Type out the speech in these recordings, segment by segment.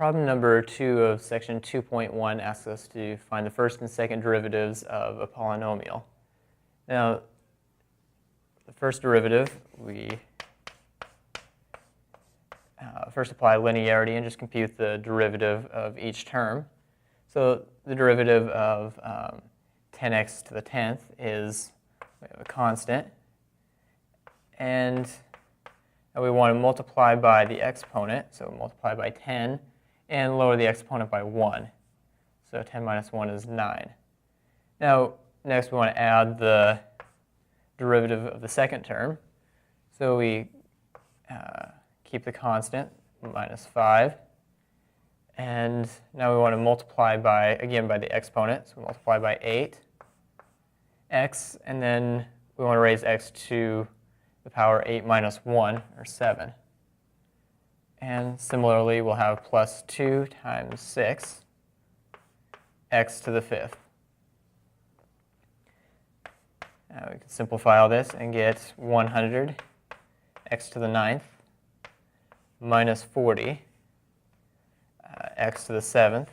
Problem number 2 of section 2.1 asks us to find the first and second derivatives of a polynomial. Now, the first derivative, we first apply linearity and just compute the derivative of each term. So the derivative of 10x to the 10th is we have a constant, and we want to multiply by the exponent, so multiply by 10, and lower the exponent by 1. So 10 minus 1 is 9. Now, next we want to add the derivative of the second term. So we keep the constant, minus 5. And now we want to multiply by, again, by the exponent. So we multiply by 8, x, and then we want to raise x to the power 8 minus 1, or 7. And similarly, we'll have plus 2 times 6, x to the 5th. Now we can simplify all this and get 100, x to the 9th, minus 40, x to the 7th,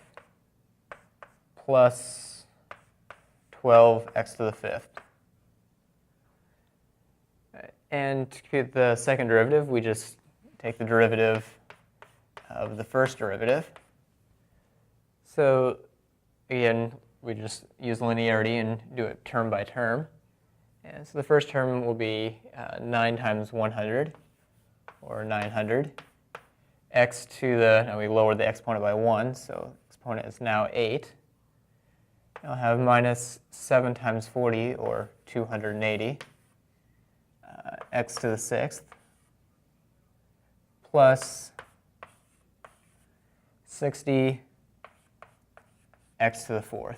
plus 12, x to the 5th. And to compute the second derivative, we just take the derivative of the first derivative. So again, we just use linearity and do it term by term. And so the first term will be 9 times 100, or 900. X to the, now we lowered the exponent by 1, so exponent is now 8. I'll have minus 7 times 40, or 280. X to the 6th, plus 60, x to the 4th.